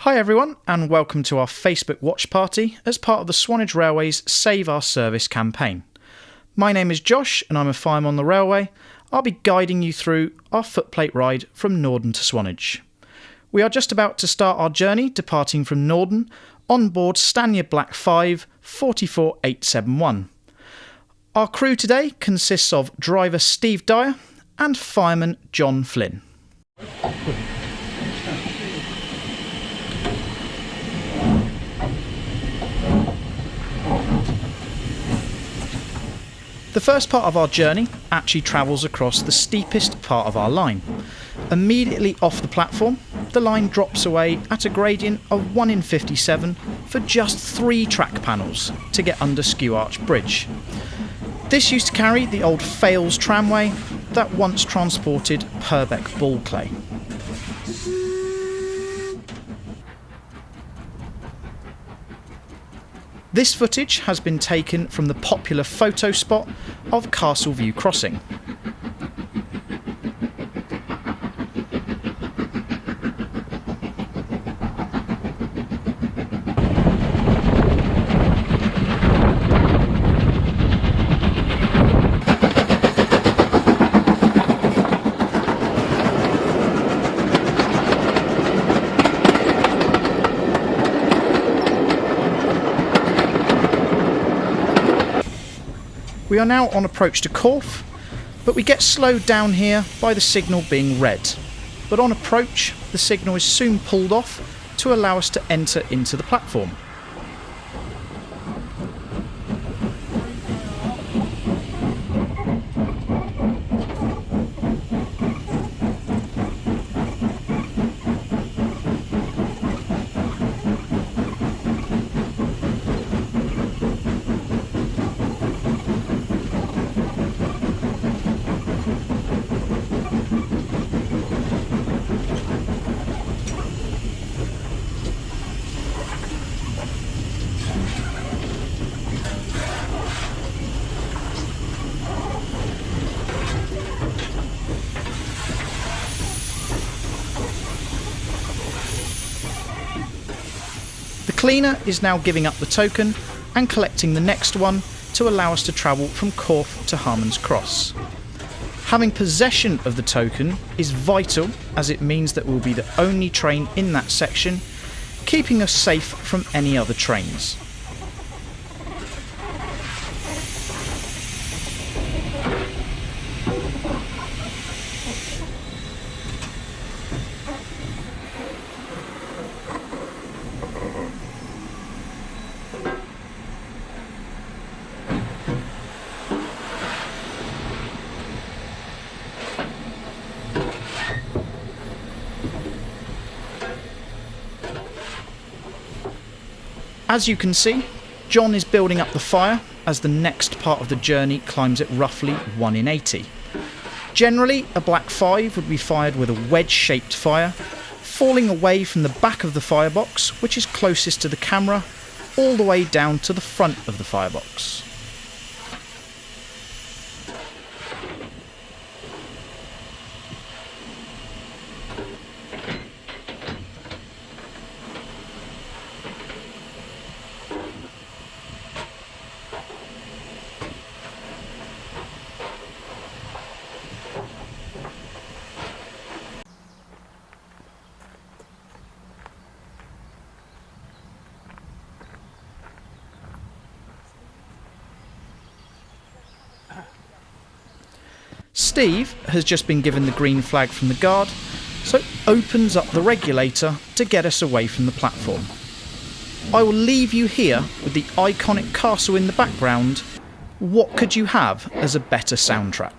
Hi everyone, and welcome to our Facebook watch party as part of the Swanage Railway's Save Our Service campaign. My name is Josh and I'm a fireman on the railway. I'll be guiding you through our footplate ride from Norden to Swanage. We are just about to start our journey departing from Norden on board Stanier Black 5 44871. Our crew today consists of driver Steve Dyer and fireman John Flynn. The first part of our journey actually travels across the steepest part of our line. Immediately off the platform, the line drops away at a gradient of 1 in 57 for just 3 track panels to get under Skew Arch Bridge. This used to carry the old Fales tramway that once transported Purbeck ball clay. This footage has been taken from the popular photo spot of Castleview Crossing. We are now on approach to Corfe, but we get slowed down here by the signal being red. But on approach, the signal is soon pulled off to allow us to enter into the platform. The cleaner is now giving up the token and collecting the next one to allow us to travel from Corfe to Harmon's Cross. Having possession of the token is vital, as it means that we'll be the only train in that section, keeping us safe from any other trains. As you can see, John is building up the fire as the next part of the journey climbs at roughly 1 in 80. Generally, a Black 5 would be fired with a wedge-shaped fire, falling away from the back of the firebox, which is closest to the camera, all the way down to the front of the firebox. Steve has just been given the green flag from the guard, so opens up the regulator to get us away from the platform. I will leave you here with the iconic castle in the background. What could you have as a better soundtrack?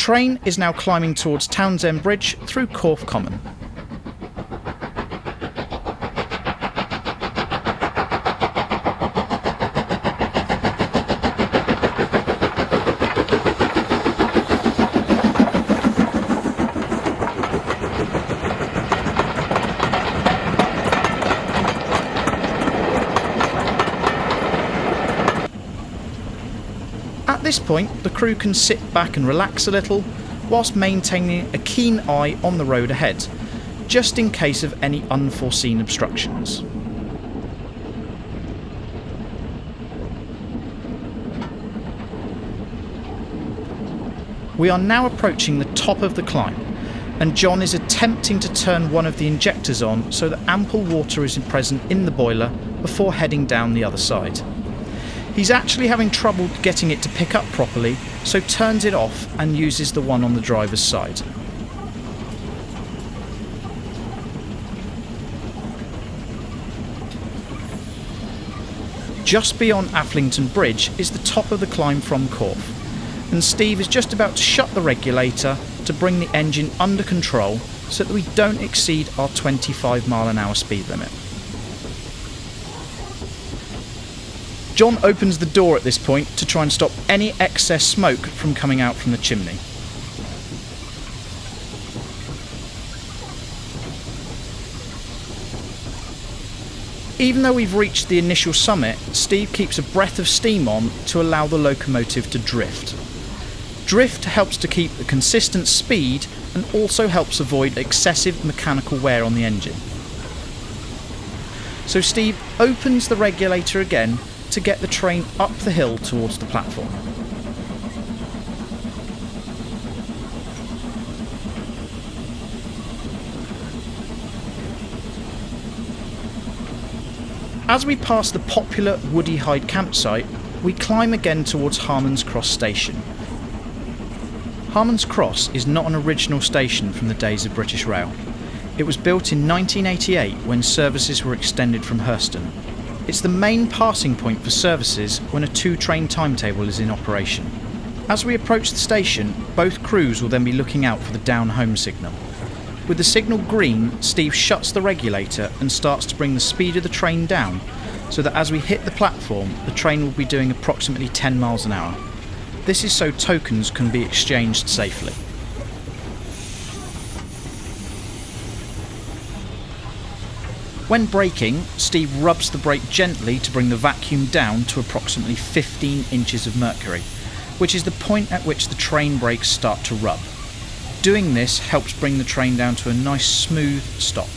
train is now climbing towards Townsend Bridge through Corfe Common. At this point, the crew can sit back and relax a little, whilst maintaining a keen eye on the road ahead, just in case of any unforeseen obstructions. We are now approaching the top of the climb, and John is attempting to turn one of the injectors on so that ample water is present in the boiler before heading down the other side. He's actually having trouble getting it to pick up properly, so turns it off and uses the one on the driver's side. Just beyond Afflington Bridge is the top of the climb from Corfe, and Steve is just about to shut the regulator to bring the engine under control so that we don't exceed our 25-mile-an-hour speed limit. John opens the door at this point to try and stop any excess smoke from coming out from the chimney. Even though we've reached the initial summit, Steve keeps a breath of steam on to allow the locomotive to drift. Drift helps to keep a consistent speed and also helps avoid excessive mechanical wear on the engine. So Steve opens the regulator again to get the train up the hill towards the platform. As we pass the popular Woody Hyde campsite, we climb again towards Harmon's Cross station. Harmon's Cross is not an original station from the days of British Rail. It was built in 1988 when services were extended from Hurstone. It's the main passing point for services when a 2-train timetable is in operation. As we approach the station, both crews will then be looking out for the down-home signal. With the signal green, Steve shuts the regulator and starts to bring the speed of the train down, so that as we hit the platform, the train will be doing approximately 10 miles an hour. This is so tokens can be exchanged safely. When braking, Steve rubs the brake gently to bring the vacuum down to approximately 15 inches of mercury, which is the point at which the train brakes start to rub. Doing this helps bring the train down to a nice smooth stop.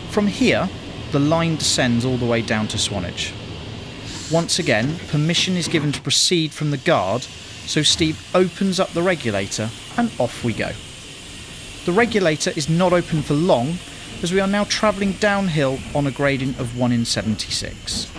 From here, the line descends all the way down to Swanage. Once again, permission is given to proceed from the guard, so Steve opens up the regulator and off we go. The regulator is not open for long, as we are now travelling downhill on a gradient of 1 in 76.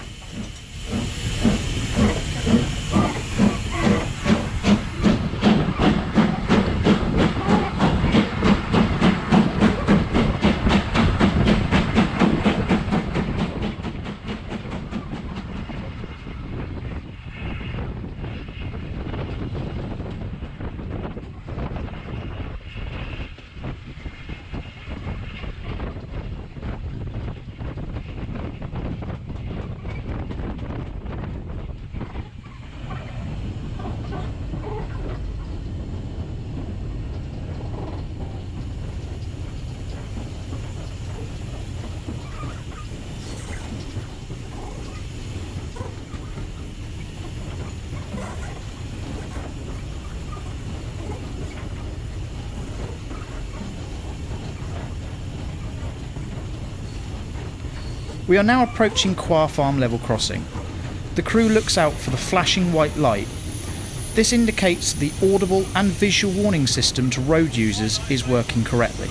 We are now approaching Quar Farm level crossing. The crew looks out for the flashing white light. This indicates the audible and visual warning system to road users is working correctly.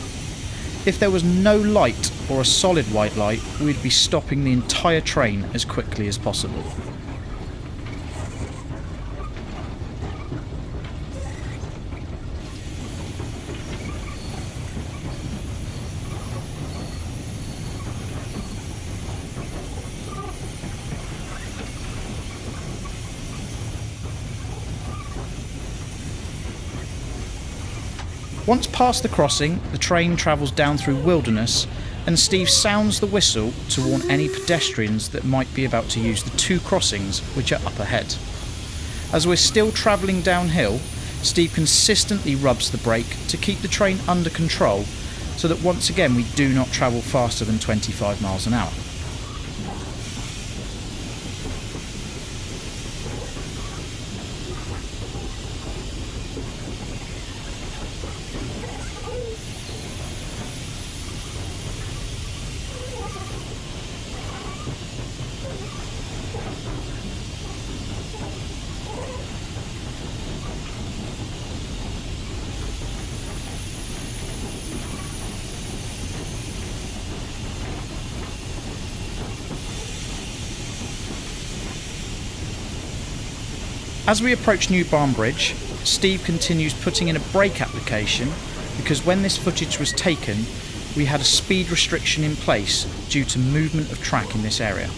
If there was no light or a solid white light, we'd be stopping the entire train as quickly as possible. Once past the crossing, the train travels down through wilderness and Steve sounds the whistle to warn any pedestrians that might be about to use the two crossings which are up ahead. As we're still travelling downhill, Steve consistently rubs the brake to keep the train under control so that once again we do not travel faster than 25 miles an hour. As we approach New Barn Bridge, Steve continues putting in a brake application because when this footage was taken, we had a speed restriction in place due to movement of track in this area.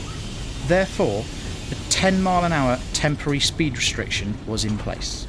Therefore, a 10 mile an hour temporary speed restriction was in place.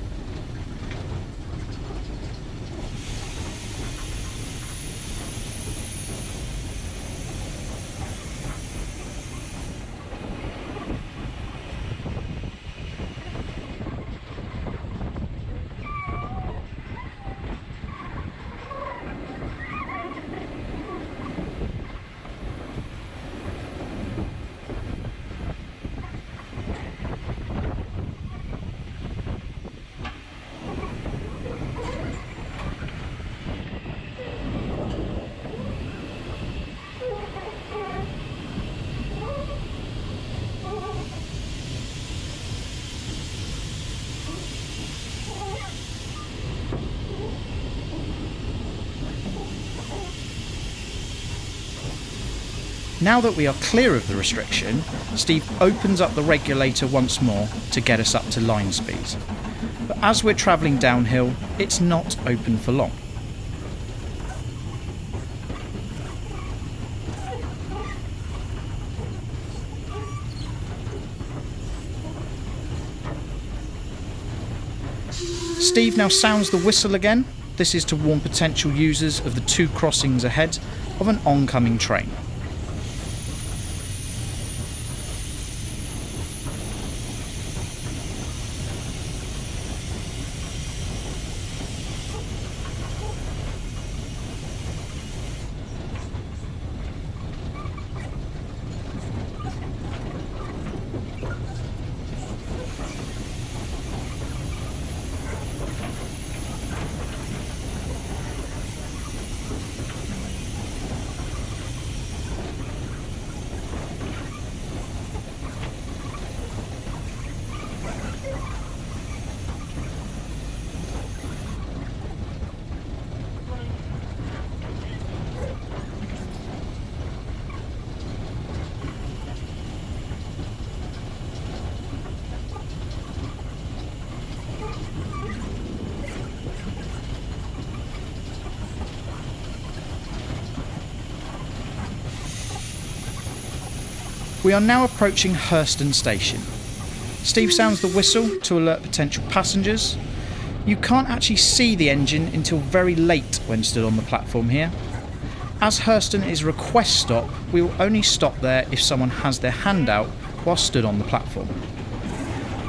Now that we are clear of the restriction, Steve opens up the regulator once more to get us up to line speed. But as we're travelling downhill, it's not open for long. Steve now sounds the whistle again. This is to warn potential users of the two crossings ahead of an oncoming train. We are now approaching Hurston Station. Steve sounds the whistle to alert potential passengers. You can't actually see the engine until very late when stood on the platform here. As Hurston is a request stop, we will only stop there if someone has their hand out while stood on the platform.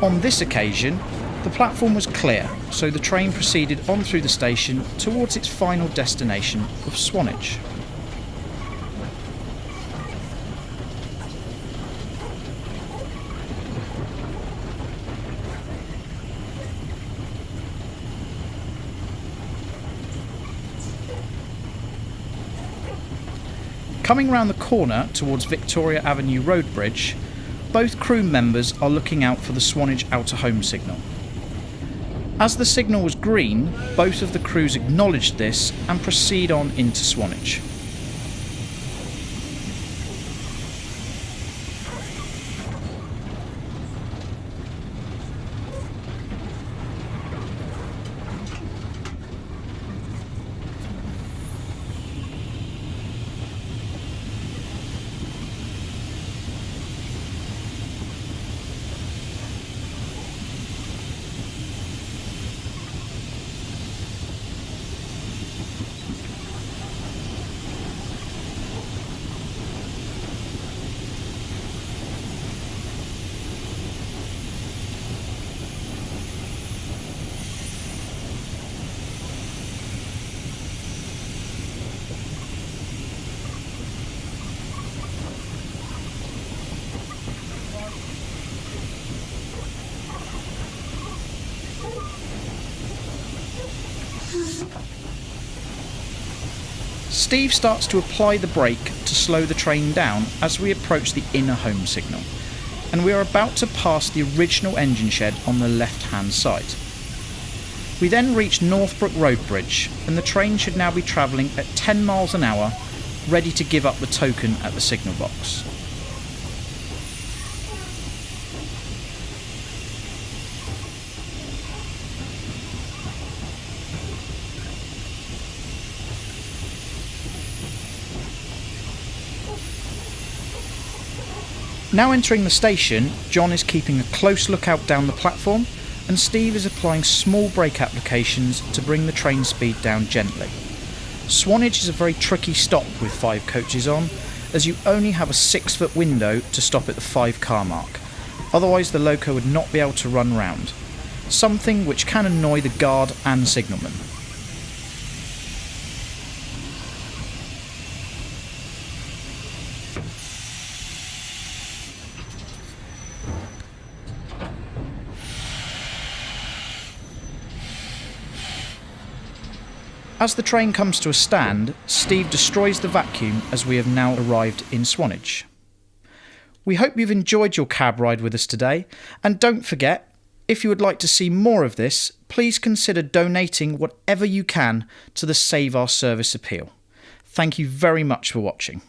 On this occasion, the platform was clear, so the train proceeded on through the station towards its final destination of Swanage. Coming round the corner towards Victoria Avenue Road Bridge, both crew members are looking out for the Swanage outer home signal. As the signal was green, both of the crews acknowledged this and proceed on into Swanage. Steve starts to apply the brake to slow the train down as we approach the inner home signal, and we are about to pass the original engine shed on the left-hand side. We then reach Northbrook Road Bridge, and the train should now be travelling at 10 miles an hour, ready to give up the token at the signal box. Now entering the station, John is keeping a close lookout down the platform, and Steve is applying small brake applications to bring the train speed down gently. Swanage is a very tricky stop with 5 coaches on, as you only have a 6-foot window to stop at the 5-car mark, otherwise the loco would not be able to run round, something which can annoy the guard and signalman. As the train comes to a stand, Steve destroys the vacuum as we have now arrived in Swanage. We hope you've enjoyed your cab ride with us today, and don't forget, if you would like to see more of this, please consider donating whatever you can to the Save Our Service appeal. Thank you very much for watching.